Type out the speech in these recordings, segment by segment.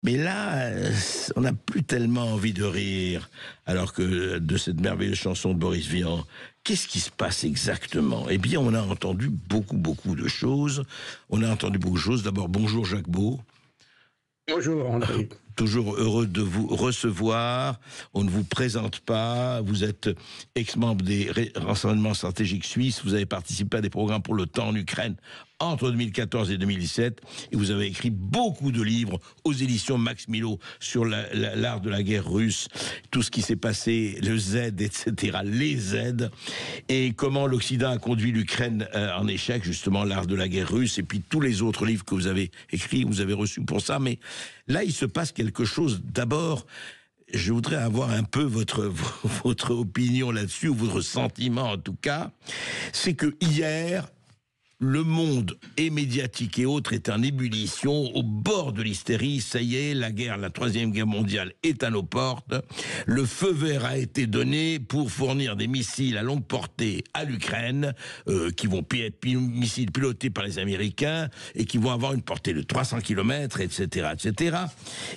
Mais là, on n'a plus tellement envie de rire, alors que de cette merveilleuse chanson de Boris Vian. Qu'est-ce qui se passe exactement? Eh bien, on a entendu beaucoup de choses. On a entendu beaucoup de choses. D'abord, bonjour Jacques Beau. Bonjour André. Toujours heureux de vous recevoir. On ne vous présente pas. Vous êtes ex-membre des renseignements stratégiques suisses. Vous avez participé à des programmes pour l'OTAN en Ukraine entre 2014 et 2017. Et vous avez écrit beaucoup de livres aux éditions Max Milo sur l'art de la guerre russe, tout ce qui s'est passé, le Z, etc., les Z, et comment l'Occident a conduit l'Ukraine en échec, justement, l'art de la guerre russe, et puis tous les autres livres que vous avez écrits, vous avez reçus pour ça. Mais là, il se passe quelque chose. D'abord, je voudrais avoir un peu votre opinion là-dessus, ou votre sentiment en tout cas. C'est que hier, le monde et médiatique et autres est en ébullition, au bord de l'hystérie. Ça y est, la troisième guerre mondiale est à nos portes. Le feu vert a été donné pour fournir des missiles à longue portée à l'Ukraine, qui vont être missiles pilotés par les Américains et qui vont avoir une portée de 300 km, etc., etc.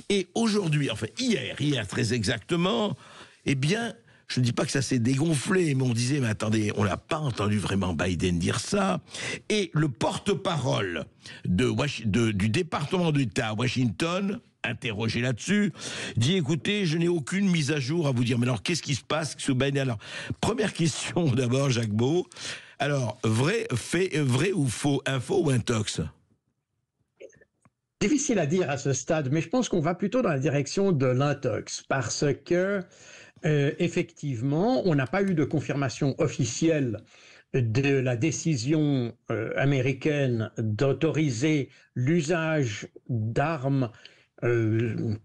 Et aujourd'hui, enfin hier très exactement, eh bien, je ne dis pas que ça s'est dégonflé, mais on disait, mais attendez, on n'a pas entendu vraiment Biden dire ça. Et le porte-parole du département d'État à Washington, interrogé là-dessus, dit, écoutez, je n'ai aucune mise à jour à vous dire. Mais alors, qu'est-ce qui se passe sous Biden? Alors, première question d'abord, Jacques Beau. Alors, vrai ou faux, info ou intox? Difficile à dire à ce stade, mais je pense qu'on va plutôt dans la direction de l'intox, parce que effectivement, on n'a pas eu de confirmation officielle de la décision américaine d'autoriser l'usage d'armes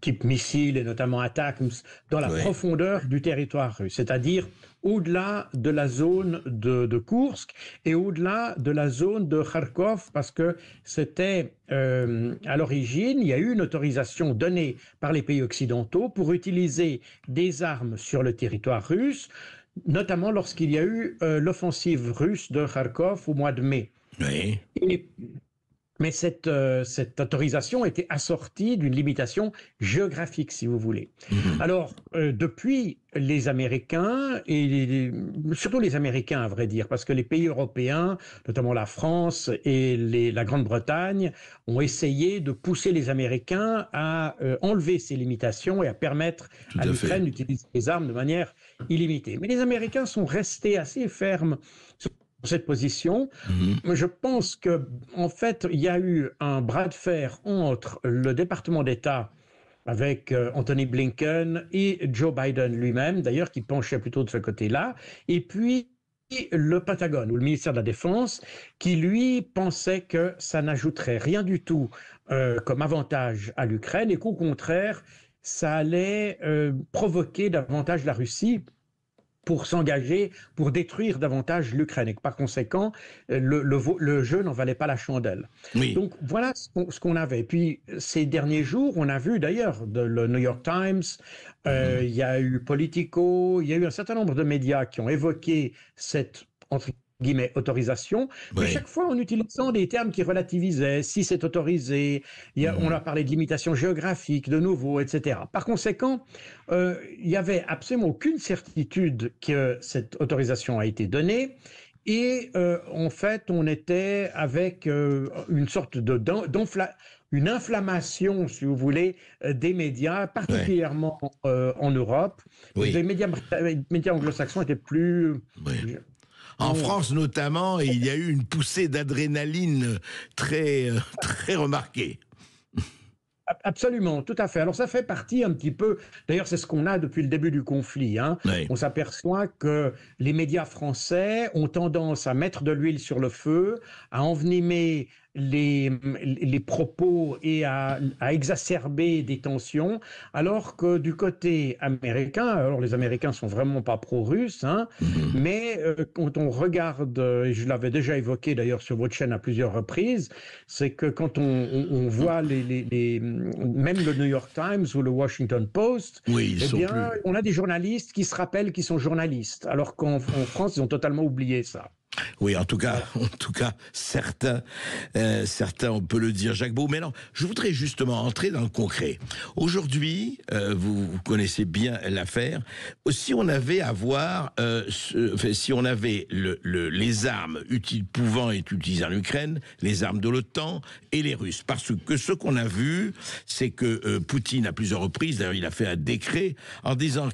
type missiles et notamment ATACMS dans la profondeur du territoire russe, c'est-à-dire au-delà de la zone de Koursk et au-delà de la zone de Kharkov, parce que c'était à l'origine, il y a eu une autorisation donnée par les pays occidentaux pour utiliser des armes sur le territoire russe, notamment lorsqu'il y a eu l'offensive russe de Kharkov au mois de mai. Oui. Mais cette autorisation était assortie d'une limitation géographique, si vous voulez. Alors, depuis, les Américains, et surtout les Américains, à vrai dire, parce que les pays européens, notamment la France et la Grande-Bretagne, ont essayé de pousser les Américains à enlever ces limitations et à permettre à l'Ukraine d'utiliser les armes de manière illimitée. Mais les Américains sont restés assez fermes sur cette position. Je pense que, en fait, il y a eu un bras de fer entre le département d'État avec Anthony Blinken et Joe Biden lui-même, d'ailleurs, qui penchait plutôt de ce côté-là, et puis le Pentagone, ou le ministère de la Défense, qui, lui, pensait que ça n'ajouterait rien du tout comme avantage à l'Ukraine, et qu'au contraire, ça allait provoquer davantage la Russie pour s'engager, pour détruire davantage l'Ukraine. Et par conséquent, le jeu n'en valait pas la chandelle. Oui. Donc voilà ce qu'on avait. Puis ces derniers jours, on a vu d'ailleurs le New York Times, il y a eu Politico, il y a eu un certain nombre de médias qui ont évoqué cette, entre guillemets, autorisation, mais chaque fois en utilisant des termes qui relativisaient, si c'est autorisé, on a parlé de limitation géographique de nouveau, etc. Par conséquent, il n'y avait absolument aucune certitude que cette autorisation a été donnée, et en fait, on était avec une sorte une inflammation, si vous voulez, des médias, particulièrement en Europe. Les médias anglo-saxons étaient plus... En France notamment, il y a eu une poussée d'adrénaline très remarquée. Absolument, tout à fait. Alors ça fait partie un petit peu, d'ailleurs c'est ce qu'on a depuis le début du conflit. On s'aperçoit que les médias français ont tendance à mettre de l'huile sur le feu, à envenimer les propos et à exacerber des tensions, alors que du côté américain, alors les Américains sont vraiment pas pro-russes, mais quand on regarde, et je l'avais déjà évoqué d'ailleurs sur votre chaîne à plusieurs reprises, c'est que quand on voit même le New York Times ou le Washington Post, on a des journalistes qui se rappellent qu'ils sont journalistes, alors qu'en France, ils ont totalement oublié ça. Oui, en tout cas, certains, on peut le dire, Jacques Beau. Mais non, je voudrais justement entrer dans le concret. Aujourd'hui, vous connaissez bien l'affaire. Si on avait si on avait les armes pouvant être utilisées en Ukraine, les armes de l'OTAN et les Russes, parce que ce qu'on a vu, c'est que Poutine, à plusieurs reprises, d'ailleurs, il a fait un décret en disant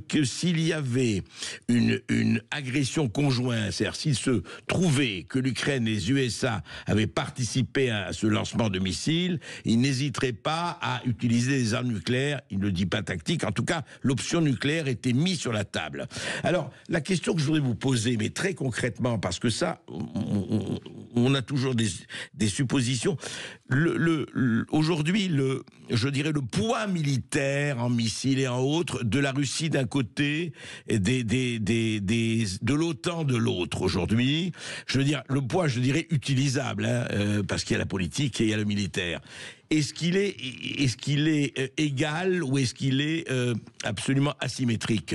que s'il y avait une agression conjointe, c'est-à-dire s'il se trouvait que l'Ukraine et les USA avaient participé à ce lancement de missiles, il n'hésiterait pas à utiliser des armes nucléaires. Il ne dit pas tactique, en tout cas, l'option nucléaire était mise sur la table. Alors, la question que je voudrais vous poser, mais très concrètement, parce que ça, on a toujours des suppositions. Aujourd'hui, je dirais le poids militaire en missiles et en autres de la Russie d'un côté et de l'OTAN de l'autre aujourd'hui. Je veux dire, le poids, je dirais, utilisable, parce qu'il y a la politique et il y a le militaire. Est-ce qu'il est égal ou est-ce qu'il est absolument asymétrique ?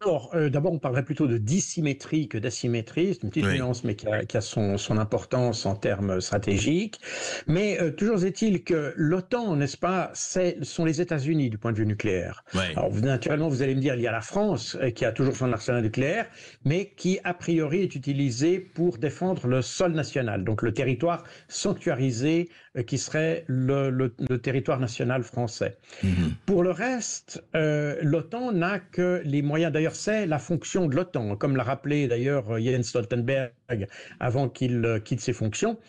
Alors, d'abord, on parlerait plutôt de dissymétrie que d'asymétrie. C'est une petite nuance, mais qui a son importance en termes stratégiques. Mais toujours est-il que l'OTAN, n'est-ce pas, sont les États-Unis du point de vue nucléaire. Ouais. Alors, naturellement, vous allez me dire, il y a la France qui a toujours son arsenal nucléaire, mais qui, a priori, est utilisé pour défendre le sol national, donc le territoire sanctuarisé qui serait le territoire national français. Pour le reste, l'OTAN n'a que les moyens, d'ailleurs, c'est la fonction de l'OTAN, comme l'a rappelé d'ailleurs Jens Stoltenberg avant qu'il quitte ses fonctions.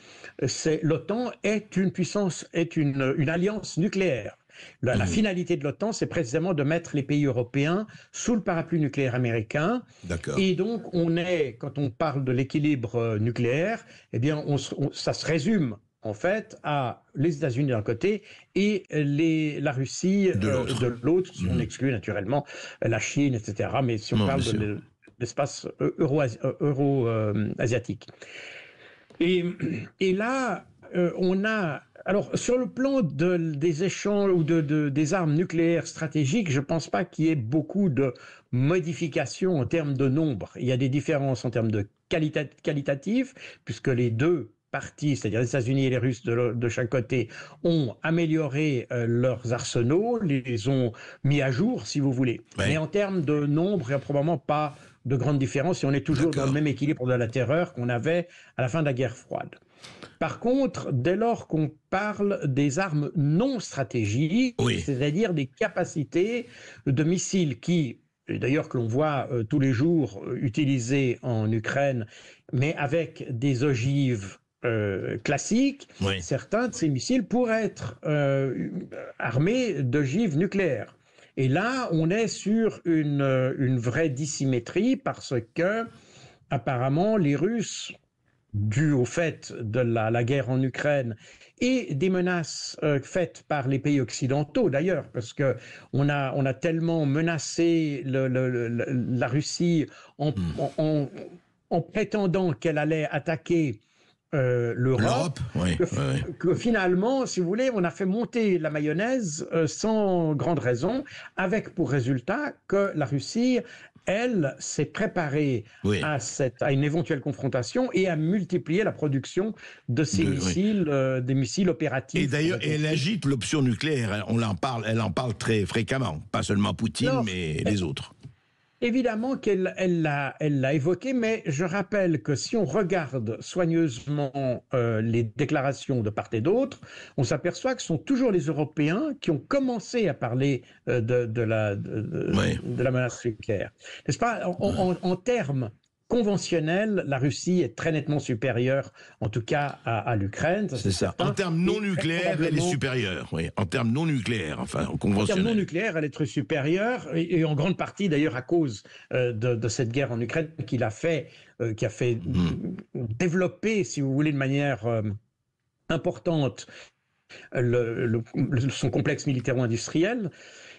L'OTAN est une puissance, est une alliance nucléaire. La finalité de l'OTAN, c'est précisément de mettre les pays européens sous le parapluie nucléaire américain. Et donc, quand on parle de l'équilibre nucléaire, eh bien, ça se résume en fait à les États-Unis d'un côté et la Russie de l'autre, si on exclut naturellement la Chine, etc. Mais si on parle de l'espace euro-asiatique. Et là, on a... Alors, sur le plan des échanges ou des armes nucléaires stratégiques, je ne pense pas qu'il y ait beaucoup de modifications en termes de nombre. Il y a des différences en termes de qualitatif, puisque les deux parties, c'est-à-dire les États-Unis et les Russes de chaque côté, ont amélioré leurs arsenaux, les ont mis à jour, si vous voulez. Ouais. Mais en termes de nombre, il n'y a probablement pas de grande différence, et on est toujours dans le même équilibre de la terreur qu'on avait à la fin de la guerre froide. Par contre, dès lors qu'on parle des armes non stratégiques, c'est-à-dire des capacités de missiles qui, d'ailleurs que l'on voit tous les jours utilisées en Ukraine, mais avec des ogives classiques, certains de ces missiles pourraient être armés d'ogives nucléaires. Et là, on est sur une vraie dissymétrie parce que, apparemment, les Russes, dû au fait de la guerre en Ukraine et des menaces faites par les pays occidentaux d'ailleurs, parce que on a tellement menacé la Russie en prétendant qu'elle allait attaquer l'Europe, que finalement, si vous voulez, on a fait monter la mayonnaise sans grande raison, avec pour résultat que la Russie, elle, s'est préparée à une éventuelle confrontation et à multiplier la production de ces missiles, des missiles opératifs. Et d'ailleurs, elle agite l'option nucléaire, elle en parle très fréquemment, pas seulement Poutine, mais les autres. Évidemment qu'elle l'a évoqué, mais je rappelle que si on regarde soigneusement les déclarations de part et d'autre, on s'aperçoit que ce sont toujours les Européens qui ont commencé à parler de la menace nucléaire. N'est-ce pas ? En termes conventionnel, la Russie est très nettement supérieure, en tout cas à l'Ukraine. C'est ça. En termes non nucléaires, elle est supérieure. Oui. En termes non nucléaires, enfin, conventionnels. En termes non nucléaires, elle est très supérieure, et en grande partie d'ailleurs à cause de cette guerre en Ukraine qui a fait développer, si vous voulez, de manière importante son complexe militaro-industriel.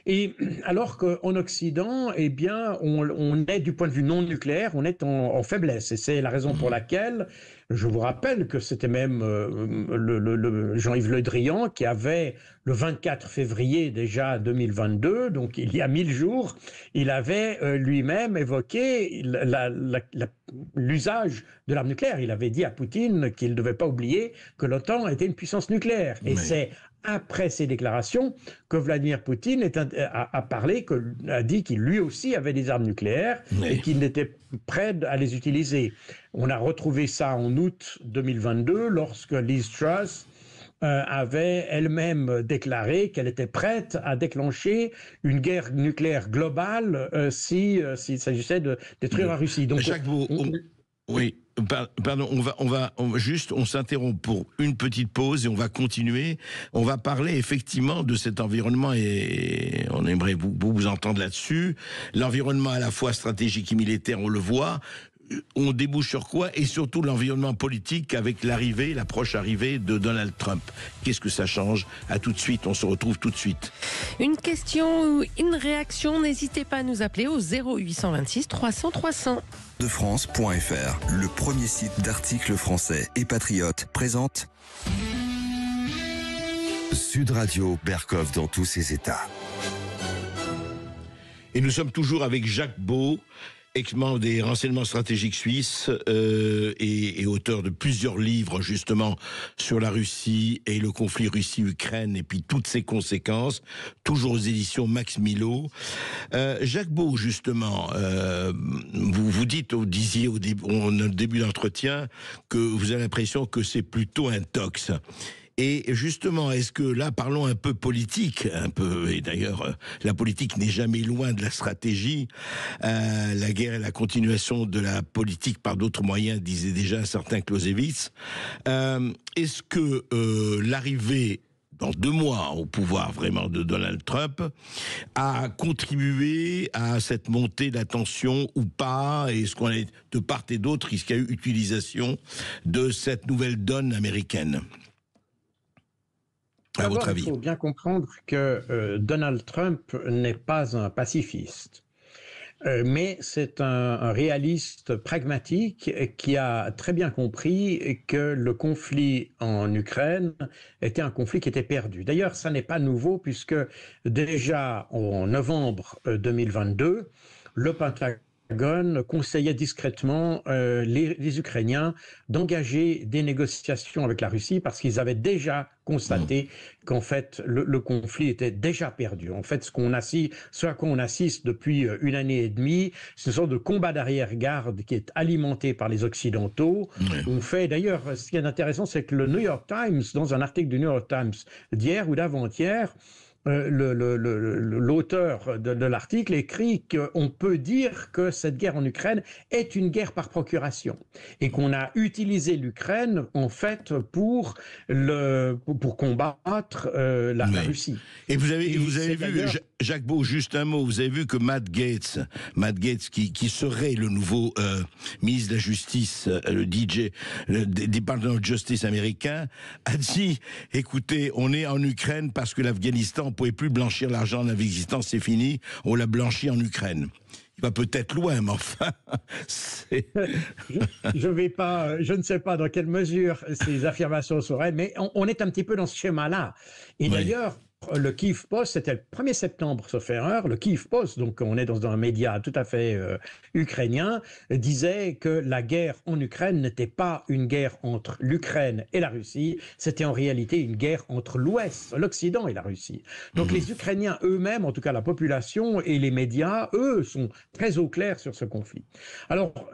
Et alors qu'en Occident, eh bien, on est du point de vue non nucléaire, on est en faiblesse. Et c'est la raison pour laquelle Je vous rappelle que c'était même Jean-Yves Le Drian qui avait, le 24 février déjà 2022, donc il y a 1000 jours, il avait lui-même évoqué l'usage de l'arme nucléaire. Il avait dit à Poutine qu'il ne devait pas oublier que l'OTAN était une puissance nucléaire. Et c'est après ces déclarations que Vladimir Poutine a dit qu'il lui aussi avait des armes nucléaires et qu'il était prêt à les utiliser. On a retrouvé ça en août 2022 lorsque Liz Truss avait elle-même déclaré qu'elle était prête à déclencher une guerre nucléaire globale s'il s'agissait de détruire la Russie. Donc, Jacques Beau, oui, pardon, on s'interrompt pour une petite pause et on va continuer. On va parler effectivement de cet environnement et on aimerait vous entendre là-dessus. L'environnement à la fois stratégique et militaire, on le voit. On débouche sur quoi? Et surtout l'environnement politique avec l'approche arrivée de Donald Trump. Qu'est-ce que ça change? À tout de suite, on se retrouve tout de suite. Une question ou une réaction, n'hésitez pas à nous appeler au 0826 300 300. France.fr, le premier site d'articles français et patriotes, présente Sud Radio, Berkov dans tous ses états. Et nous sommes toujours avec Jacques Beau, ex-membre des renseignements stratégiques suisses et auteur de plusieurs livres justement sur la Russie et le conflit Russie-Ukraine et puis toutes ses conséquences, toujours aux éditions Max Milo. Jacques Beau, justement, vous disiez au début d'entretien que vous avez l'impression que c'est plutôt un tox. Et justement, est-ce que là, parlons un peu politique, et d'ailleurs, la politique n'est jamais loin de la stratégie. La guerre est la continuation de la politique par d'autres moyens, disait déjà un certain Clausewitz. Est-ce que l'arrivée dans 2 mois au pouvoir vraiment de Donald Trump a contribué à cette montée de la tension ou pas? Est-ce qu'on est de part et d'autre, est-ce qu'il y a eu utilisation de cette nouvelle donne américaine? À votre avis. Il faut bien comprendre que Donald Trump n'est pas un pacifiste, mais c'est un réaliste pragmatique qui a très bien compris que le conflit en Ukraine était un conflit qui était perdu. D'ailleurs, ça n'est pas nouveau puisque déjà en novembre 2022, le Pentagone conseillait discrètement les Ukrainiens d'engager des négociations avec la Russie parce qu'ils avaient déjà constaté qu'en fait le conflit était déjà perdu. En fait, ce à quoi on assiste depuis 1 année et demie, c'est une sorte de combat d'arrière-garde qui est alimenté par les Occidentaux. On fait d'ailleurs, ce qui est intéressant, c'est que le New York Times, dans un article du New York Times d'hier ou d'avant-hier, l'auteur de l'article écrit qu'on peut dire que cette guerre en Ukraine est une guerre par procuration et qu'on a utilisé l'Ukraine en fait pour combattre la Russie. Et vous avez vu, Jacques Beau, juste un mot, vous avez vu que Matt Gaetz qui serait le nouveau ministre de la Justice, le Department of Justice américain, a dit, écoutez, on est en Ukraine parce que l'Afghanistan, on ne pouvait plus blanchir l'argent de l'Afghanistan, c'est fini, on l'a blanchi en Ukraine. Il va peut-être loin, mais enfin... je ne sais pas dans quelle mesure ces affirmations seraient, mais on est un petit peu dans ce schéma-là. Et d'ailleurs, le Kyiv Post, c'était le 1er septembre, sauf erreur, le Kyiv Post, donc on est dans un média tout à fait ukrainien, disait que la guerre en Ukraine n'était pas une guerre entre l'Ukraine et la Russie, c'était en réalité une guerre entre l'Ouest, l'Occident et la Russie. Donc les Ukrainiens eux-mêmes, en tout cas la population et les médias, eux, sont très au clair sur ce conflit. Alors,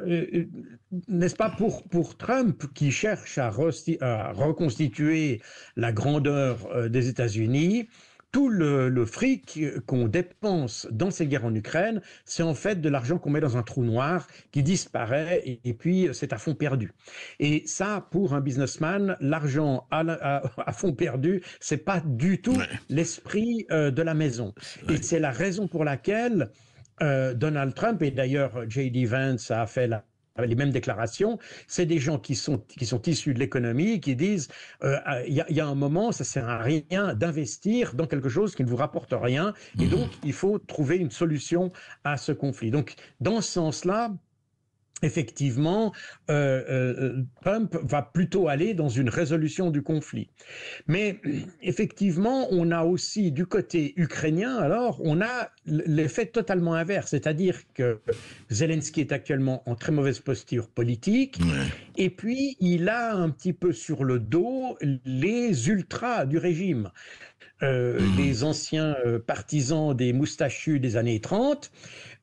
n'est-ce pas pour Trump qui cherche à reconstituer la grandeur des États-Unis, tout le fric qu'on dépense dans cette guerre en Ukraine, c'est en fait de l'argent qu'on met dans un trou noir qui disparaît et puis c'est à fond perdu. Et ça, pour un businessman, l'argent à fond perdu, c'est pas du tout l'esprit de la maison. Et c'est la raison pour laquelle Donald Trump, et d'ailleurs J.D. Vance a fait les mêmes déclarations, c'est des gens qui sont issus de l'économie, qui disent il y a un moment, ça sert à rien d'investir dans quelque chose qui ne vous rapporte rien, et donc il faut trouver une solution à ce conflit. Donc dans ce sens-là, effectivement, Trump va plutôt aller dans une résolution du conflit. Mais effectivement, on a aussi du côté ukrainien, alors on a l'effet totalement inverse, c'est-à-dire que Zelensky est actuellement en très mauvaise posture politique, et puis il a un petit peu sur le dos les ultras du régime. Les anciens partisans des moustachus des années 30.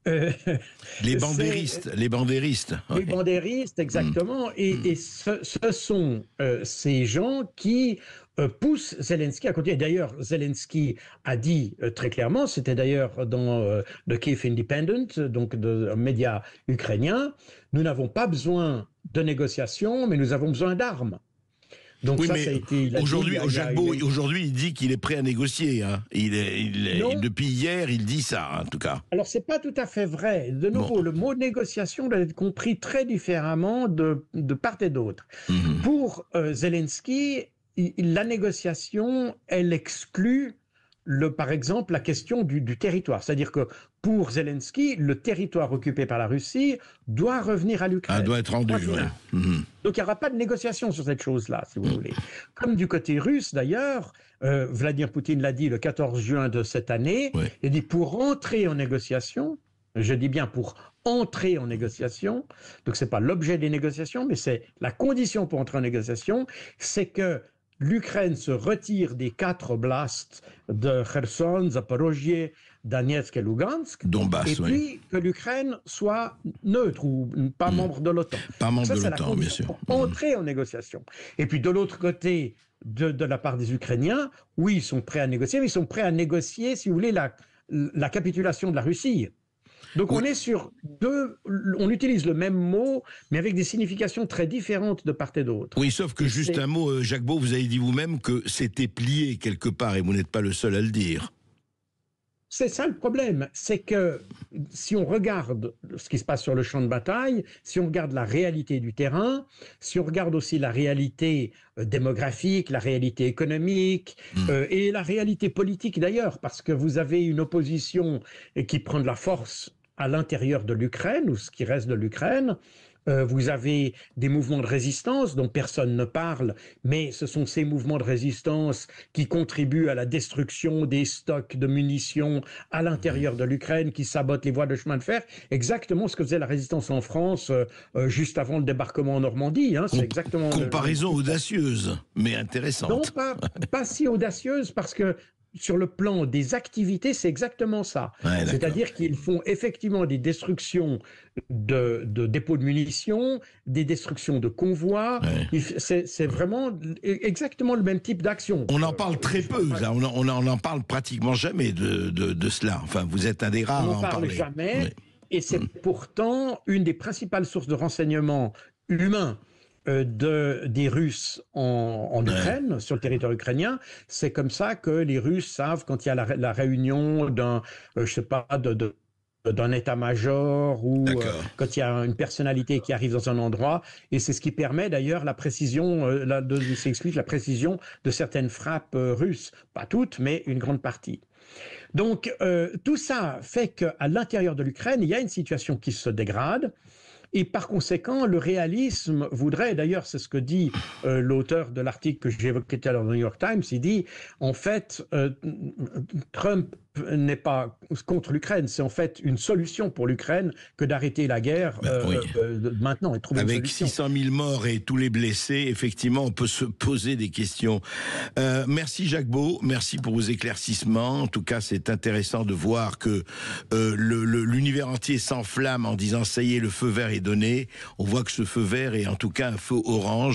Les bandéristes. Les Ouais. bandéristes, exactement. Et ce sont ces gens qui poussent Zelensky à continuer. D'ailleurs, Zelensky a dit très clairement, c'était d'ailleurs dans The Kyiv Independent, donc un média ukrainien, nous n'avons pas besoin de négociations, mais nous avons besoin d'armes. Donc oui, ça, mais ça a été, aujourd'hui, aujourd'hui, il dit qu'il est prêt à négocier. Hein. Depuis hier, il dit ça, en tout cas. Alors, c'est pas tout à fait vrai. De nouveau, le mot négociation doit être compris très différemment de part et d'autre. Pour Zelensky, la négociation, elle exclut par exemple, la question du territoire. C'est-à-dire que pour Zelensky, le territoire occupé par la Russie doit revenir à l'Ukraine. Ah, doit être rendu, oui. Donc il n'y aura pas de négociation sur cette chose-là, si vous voulez. Comme du côté russe, d'ailleurs, Vladimir Poutine l'a dit le 14 juin de cette année, il dit pour entrer en négociation, je dis bien pour entrer en négociation, donc ce n'est pas l'objet des négociations, mais c'est la condition pour entrer en négociation, c'est que l'Ukraine se retire des 4 oblasts de Kherson, Zaporozhye, Donetsk et Lugansk, Donbass, et puis que l'Ukraine soit neutre ou pas membre de l'OTAN. Pas membre de l'OTAN, bien sûr. Pour entrer en négociation. Et puis de l'autre côté, de la part des Ukrainiens, oui, ils sont prêts à négocier, mais ils sont prêts à négocier, si vous voulez, la capitulation de la Russie. Donc on est sur on utilise le même mot, mais avec des significations très différentes de part et d'autre. Oui, sauf que juste un mot, Jacques Beau, vous avez dit vous-même que c'était plié quelque part, et vous n'êtes pas le seul à le dire. C'est ça le problème, c'est que si on regarde ce qui se passe sur le champ de bataille, si on regarde la réalité du terrain, si on regarde aussi la réalité démographique, la réalité économique et la réalité politique d'ailleurs, parce que vous avez une opposition qui prend de la force à l'intérieur de l'Ukraine, ou ce qui reste de l'Ukraine. Vous avez des mouvements de résistance dont personne ne parle, mais ce sont ces mouvements de résistance qui contribuent à la destruction des stocks de munitions à l'intérieur de l'Ukraine, qui sabotent les voies de chemin de fer. Exactement ce que faisait la résistance en France juste avant le débarquement en Normandie. Hein, c'est exactement comparaison audacieuse, mais intéressante. Non, pas si audacieuse, parce que sur le plan des activités, c'est exactement ça. Ouais, c'est-à-dire qu'ils font effectivement des destructions de dépôts de munitions, des destructions de convois. Ouais. C'est vraiment exactement le même type d'action. On en parle très peu, là. On en parle pratiquement jamais de cela. Enfin, vous êtes un des rares à en parler. On n'en parle jamais, et c'est pourtant une des principales sources de renseignements humains des Russes en Ukraine, sur le territoire ukrainien. C'est comme ça que les Russes savent quand il y a la réunion d'un, je sais pas, d'un état-major ou quand il y a une personnalité qui arrive dans un endroit, et c'est ce qui permet d'ailleurs la précision, s'explique la précision de certaines frappes russes, pas toutes, mais une grande partie. Donc tout ça fait qu'à l'intérieur de l'Ukraine, il y a une situation qui se dégrade. Et par conséquent, le réalisme voudrait, d'ailleurs c'est ce que dit l'auteur de l'article que j'ai évoqué tout à l'heure dans le New York Times, il dit en fait Trump n'est pas contre l'Ukraine, c'est en fait une solution pour l'Ukraine que d'arrêter la guerre maintenant et trouver une solution. Avec 600 000 morts et tous les blessés, effectivement, on peut se poser des questions. Merci Jacques Beau, merci pour vos éclaircissements. En tout cas, c'est intéressant de voir que l'univers entier s'enflamme en disant ça y est, le feu vert est donné. On voit que ce feu vert est en tout cas un feu orange.